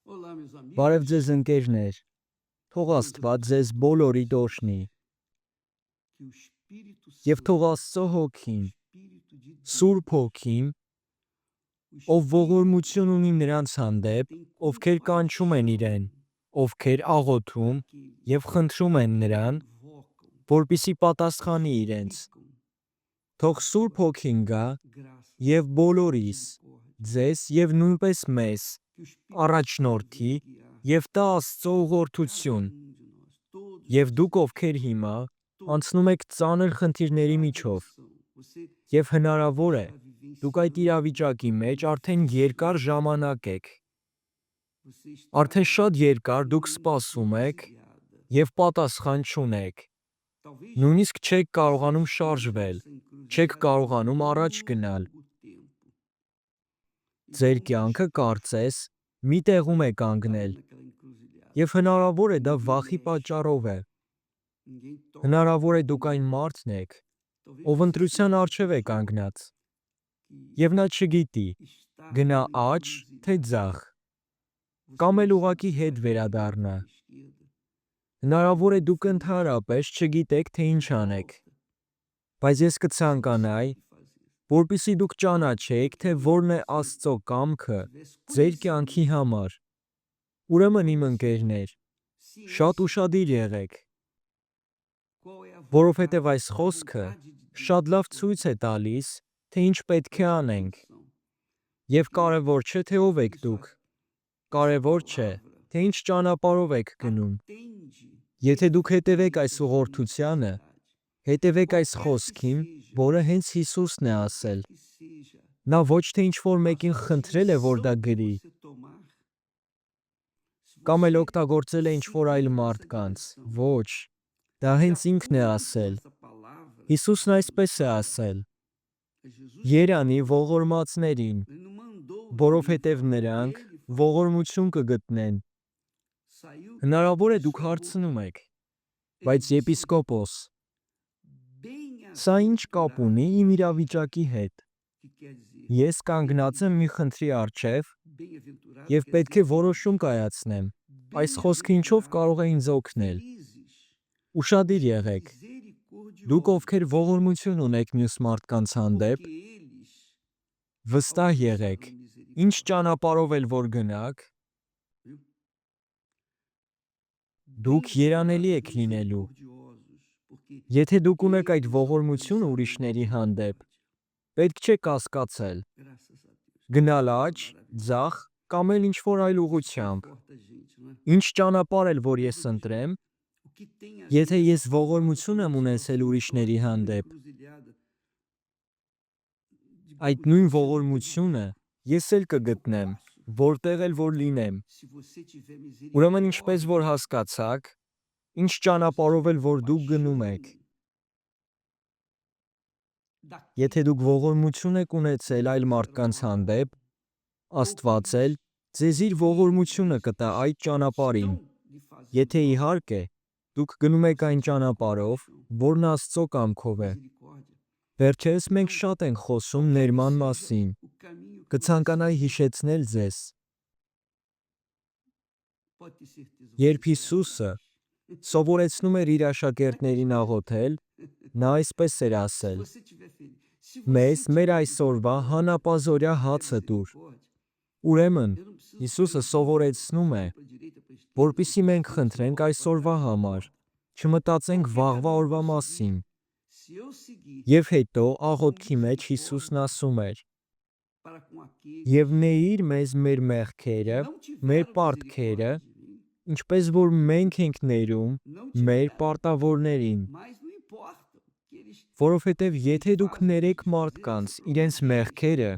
Բարև ձեզ ընկերներ, թող Աստված ձեզ բոլորիդ օրհնի, և թող Աստծո հոգին, Սուրբ հոգին, ով ողորմություն ունի նրանց հանդեպ, ովքեր կանչում են իրեն, ովքեր աղոթում և խնդրում են նրան, որպեսզի պատասխանի իրենց, թող Սուրբ հոգին գա և բոլորիս, ձեզ և նույնպես մեզ, առաջնորդի և տա Աստծո ուղղորդություն, և դուք ովքեր հիմա անցնում եք ծանր խնդիրների միջով, և հնարավոր է, դուք այդ իրավիճակի մեջ արդեն երկար ժամանակ եք, արդեն շատ երկար դուք սպասում եք և պատասխան չունեք, նույնիսկ չեք կարողանում շարժվել, չեք կարողանում առաջ գնալ, ձեր կյանքը կարծես մի տեղում է կանգնել, և հնարավոր է դա վախի պատճառով է, հնարավոր է դուք այն մարդն եք, ով ընտրության առջև է կանգնած, և նա չգիտի, գնա աջ, թե ձախ, կամ էլ ուղղակի հետ վերադառնա, հնարավոր է դուք ընդհանրապես չգիտեք, թե ինչ անեք, բայց ես կցանկանայի, որպեսզի դուք ճանաչեիք, թե որն է Աստծո կամքը ձեր կյանքի համար, ուրեմն իմ ընկերներ, շատ ուշադիր եղեք, որովհետև այս խոսքը շատ լավ ցույց է տալիս, թե ինչ պետք է անենք, և կարևոր չէ, թե ով եք դուք, կարևոր չէ, թե ինչ ճանապարհով եք գնում, եթե դուք հետևեք այս ուղղորդությանը, հետևեք այս խոսքին, որը հենց Հիսուսն է ասել, նա ոչ թե ինչ-որ մեկին խնդրել է, որ դա գրի, կամ էլ օգտագործել է ինչ-որ այլ մարդկանց, ոչ, դա հենց ինքն է ասել, Հիսուսն այսպես է ասել. երանի ողորմածներին, որովհետև նրանք ողորմություն կգտնեն, հնարավոր է դուք հարցնում եք, բայց եպիսկոպոս, սա ինչ կապ ունի իմ իրավիճակի հետ, ես կանգնած եմ մի խնդրի առջև և պետք է որոշում կայացնեմ, այս խոսքը ինչով կարող է ինձ օգնել, ուշադիր եղեք, դուք ովքեր ողորմություն ունեք մյուս մարդկանց հանդեպ, վստահ եղեք, ինչ ճանապարհով էլ որ գնաք, դուք երանելի եք լինելու, եթե դուք ունեք այդ ողորմությունը ուրիշների հանդեպ, պետք չէ կասկածել, գնալ աջ, ձախ կամ էլ ինչ-որ այլ ուղղությամբ, ինչ ճանապարհ էլ որ ես ընտրեմ, եթե ես ողորմություն եմ ունեցել ուրիշների հանդեպ, այդ նույն ողորմությունը ես էլ կգտնեմ, որտեղ էլ որ լինեմ, ուրեմն ինչպես որ հասկացաք, ինչ ճանապարհով էլ որ դուք գնում եք, եթե դուք ողորմություն եք ունեցել այլ մարդկանց հանդեպ, Աստված էլ ձեզ իր ողորմությունը կտա այդ ճանապարհին, եթե իհարկե դուք գնում եք այն ճանապարհով, որն Աստծո կամքով է, վերջերս մենք շատ ենք խոսում ներման մասին, կցանկանայի հիշեցնել ձեզ, երբ Հիսուսը սովորեցնում էր իր աշակերտներին աղոթել, նա այսպես էր ասել. մեզ մեր այսօրվա հանապազօրյա հացը տուր, ուրեմն Հիսուսը սովորեցնում է, որպեսզի մենք խնդրենք այսօրվա համար, չմտածենք վաղվա օրվա մասին, և հետո աղոթքի մեջ Հիսուսն ասում էր. և նեիր մեզ մեր մեղքերը, մեր պարտքերը, ինչպես որ մենք ենք ներում մեր պարտավորներին, որովհետև եթե դուք ներեք մարդկանց իրենց մեղքերը,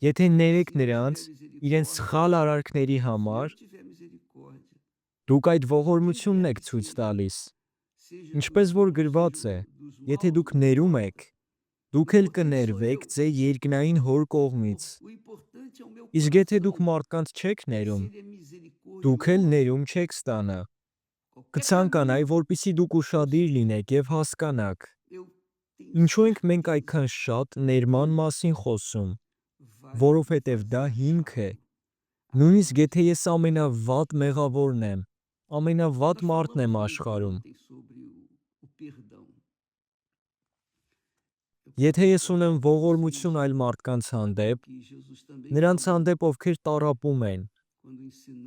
եթե ներեք նրանց իրենց սխալ արարքների համար, դուք այդ ողորմությունն եք ցույց տալիս, ինչպես որ գրված է, եթե դուք ներում եք, դուք էլ կներվեք ձեր երկնային Հոր կողմից, իսկ եթե դուք մարդկանց չեք ներում, դուք էլ ներում չեք ստանա, կցանկանայի, որպեսզի դուք ուշադիր լինեք և հասկանաք, ինչու ենք մենք այդքան շատ ներման մասին խոսում, որովհետև դա հիմք է, Նույնիսկ եթե ես ամենավատ մեղավորն եմ, ամենավատ մարդն եմ աշխարհում, եթե ես ունեմ ողորմություն այլ մարդկանց հանդեպ, նրանց հանդեպ, ովքեր տառապում են,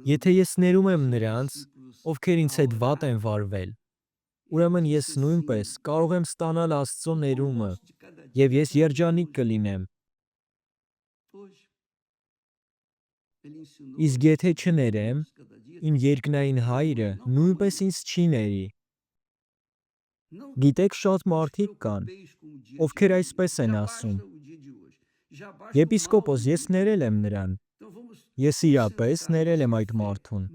եթե ես ներում եմ նրանց, ովքեր ինձ հետ վատ են վարվել, ուրեմն ես նույնպես կարող եմ ստանալ Աստծո ներումը, և ես երջանիկ կլինեմ։ Իսկ եթե չներեմ, իմ երկնային Հայրը նույնպես ինձ չի ների։ Գիտեք, շատ մարդիկ կան, ովքեր այսպես են ասում. Եպիսկոպոս, ես ներել եմ նրան, ես իրապես ներել եմ այդ մարդուն,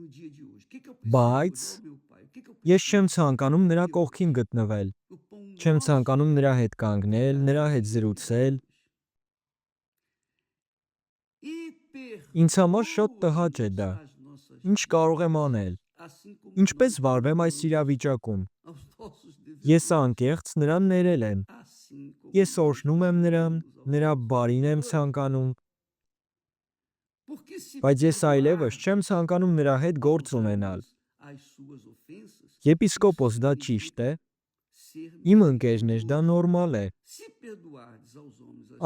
բայց ես չեմ ցանկանում նրա կողքին գտնվել, չեմ ցանկանում նրա հետ կանգնել, նրա հետ զրուցել։ Ինձ համար շատ տհաճ է դա։ Ինչ կարող եմ անել։ Ինչպես վարվեմ այս իրավիճակում։ Ես անկեղծ նրան ներել եմ։ Ես օրհնում եմ նրան, նրա բարին եմ ցանկանում, բայց ես այլևս չեմ ցանկանում նրա հետ գործ ունենալ։ Եպիսկոպոս, դա ճիշտ է։ Իմ ընկերն էր, դա նորմալ է։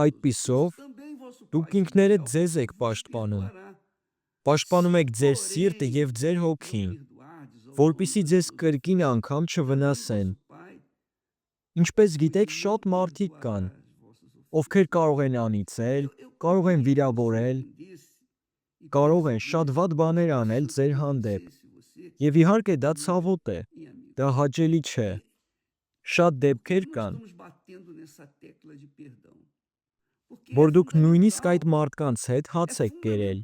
Այդպիսով դուք ինքներդ ձեզ եք պաշտպանում։ Պաշտպանում եք ձեր սիրտը և ձեր հոգին, որպեսզի ձեզ կրկին անգամ չվնասեն։ Ինչպես գիտեք, շատ մարդիկ կան, ովքեր կարող են անիծել, կարող են վիրավորել, կարող են շատ վատ բաներ անել ձեր հանդեպ։ Եվ իհարկե դա ցավոտ է, դա հաճելի չէ։ Շատ դեպքեր կան, որ դուք նույնիսկ այդ մարդկանց հետ հաց եք կերել,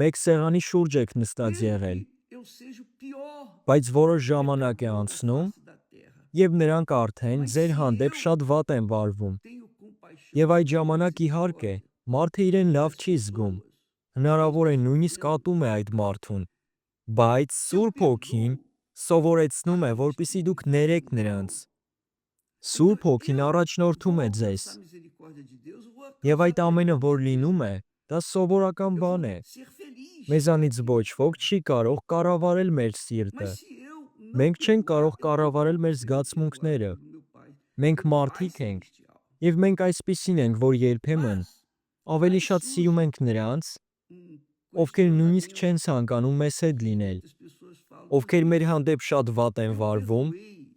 մեկ սեղանի շուրջ եք նստած եղել, բայց որոշ ժամանակ է անցնում, և նրանք արդեն ձեր հանդեպ շատ վատ են վարվում։ Եվ այդ ժամանակ իհարկե, մարդը իրեն լավ չի զգում, հնարավոր է նույնիսկ ատում է այդ մարդուն, բայց Սուրբ Հոգին սովորեցնում է, որպեսզի դուք ներեք նրանց։ Սուրբ Հոգին առաջնորդում է ձեզ։ Եվ այդ ամենը, որ լինում է, դա սովորական բան է։ Մեզանից ոչ ոք չի կարող կառավարել մեր սիրտը։ Մենք չենք կարող կառավարել մեր զգացմունքները։ Մենք մարդիկ ենք, և մենք այսպիսին ենք, որ երբեմն ավելի շատ սիրում ենք նրանց, ովքեր նույնիսկ չեն ցանկանում մեզ հետ լինել, ովքեր մեր հանդեպ շատ վատ են վարվում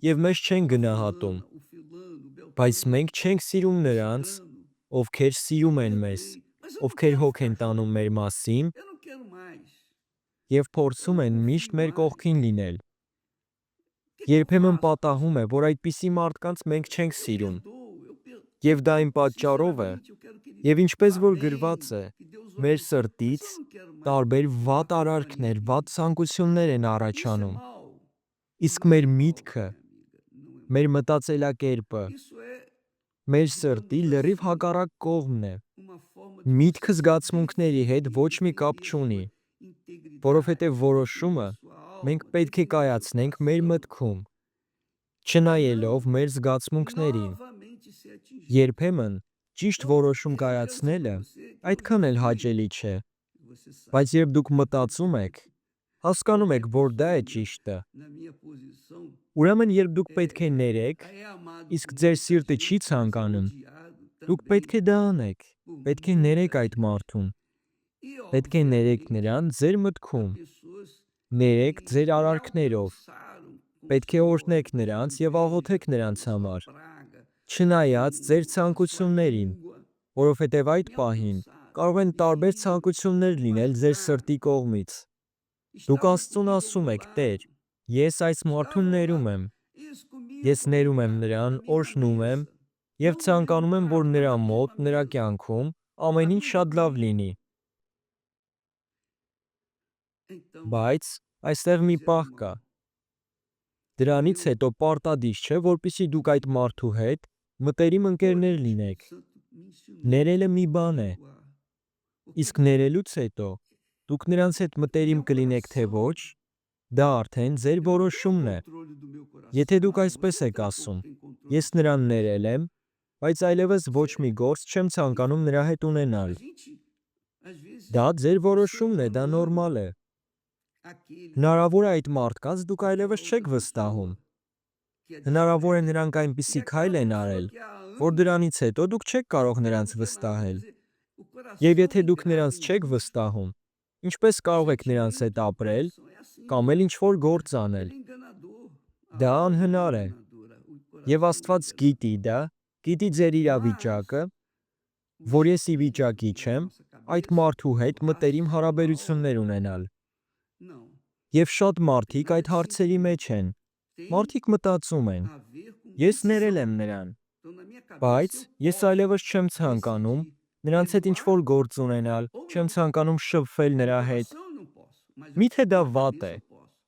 և մեզ չեն գնահատում, բայց մենք չենք սիրում նրանց, ովքեր սիրում են մեզ, ովքեր հոգ են տանում մեր մասին և փորձում են միշտ մեր կողքին լինել։ Երբեմն պատահում է, որ այդպիսի մարդկանց մենք չենք սիրում, և դա այն պատճառով է, և ինչպես որ գրված է, մեր սրտից տարբեր վատ արարքներ, վատ ցանկություններ են առաջանում, իսկ մեր միտքը, մեր մտածելակերպը, մեր սրտի լրիվ հակառակ կողմն է։ Միտքը զգացմունքների հետ ոչ մի կապ չունի, որովհետև որոշումը մենք պետք է կայացնենք մեր մտքում, չնայելով մեր զգացմունքներին։ Երբեմն ճիշտ որոշում կայացնելը այդքան էլ հաճելի չէ, բայց երբ դուք մտածում եք, հասկանում եք, որ դա է ճիշտը, ուրեմն երբ դուք պետք է ներեք, իսկ ձեր սիրտը չի ցանկանում, դուք պետք է դա անեք, պետք է ներեք այդ մարդուն, պետք է ներեք նրան ձեր մտքում, ներեք ձեր արարքներով, պետք է օրհնեք նրանց և աղոթեք նրանց համար, չնայած ձեր ցանկություններին, որովհետև այդ պահին կարող են տարբեր ցանկություններ լինել ձեր սրտի կողմից։ Դուք Աստծուն ասում եք. «Տեր, ես այս մարդուն ներում եմ, ես ներում եմ նրան, օրհնում եմ և ցանկանում եմ, որ նրա մոտ, նրա կյանքում ամեն ինչ շատ լավ լինի»։ Բայց այստեղ մի պահ կա։ Դրանից հետո պարտադիր չէ, որպեսզի դուք այդ մարդու հետ մտերիմ ընկերներ լինեք։ Ներելը մի բան է, իսկ ներելուց հետո դուք նրանց հետ մտերիմ կլինեք թե ոչ, դա արդեն ձեր որոշումն է։ Եթե դուք այսպես եք ասում. «Ես նրան ներել եմ, բայց այլևս ոչ մի գործ չեմ ցանկանում նրա հետ ունենալ»։ Դա ձեր որոշումն է, դա նորմալ է։ Հնարավոր է այդ մարդկանց դուք այլևս չեք վստահում։ Հնարավոր է նրանք այնպիսի քայլ են արել, որ դրանից հետո դուք չեք կարող նրանց վստահել։ Եվ եթե դուք նրանց չեք վստահում, ինչպես կարող եք նրանց հետ ապրել կամ էլ ինչ-որ գործ անել։ Դա անհնար է։ Եվ Աստված գիտի դա, գիտի ձեր իրավիճակը, որ ես ի վիճակի չեմ այդ մարդու հետ մտերիմ հարաբերություններ ունենալ։ Եվ շատ մարդիկ այդ հարցերի մեջ են։ Մարդիկ մտածում են. ես ներել եմ նրան, բայց ես այլևս չեմ ցանկանում նրանց հետ ինչ-որ գործ ունենալ, չեմ ցանկանում շփվել նրա հետ։ Միթե դա վատ է։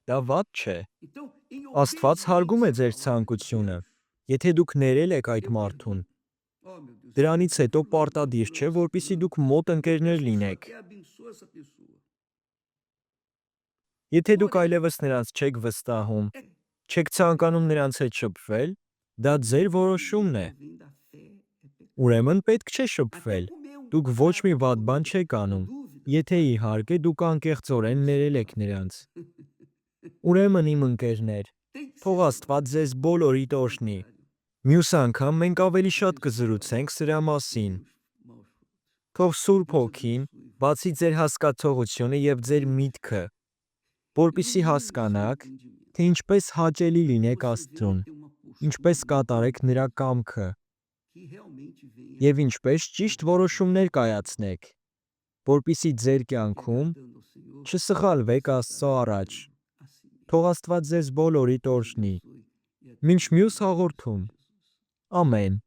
Դա վատ չէ։ Աստված հարգում է ձեր ցանկությունը, եթե դուք ներել եք այդ մարդուն։ Դրանից հետո պարտադիր չէ, որպեսզի դուք մոտ ընկերներ լինեք։ Եթե դուք այլևս նրանց չեք վստահում, չեք ցանկանում նրանց հետ շփվել, դա ձեր որոշումն է։ Ուրեմն պետք չէ շփվել։ Դուք ոչ մի վատ բան չեք անում, եթե իհարկե դուք անկեղծորեն ներել եք նրանց։ Ուրեմն իմ ընկերներ, թող Աստված ձեզ բոլորիդ օրհնի։ Մյուս անգամ մենք ավելի շատ կզրուցենք սրա մասին։ Թող Սուրբ Հոգին բացի ձեր հասկացողությունը և ձեր միտքը, որպեսզի հասկանաք, թե ինչպես հաճելի լինեք Աստծուն, ինչպես կատարեք նրա կամքը և ինչպես ճիշտ որոշումներ կայացնեք, որպեսզի ձեր կյանքում չսխալվեք Աստծո առաջ։ Թող Աստված ձեզ բոլորիդ օրհնի։ Մինչ մյուս հաղորդում։ Ամեն։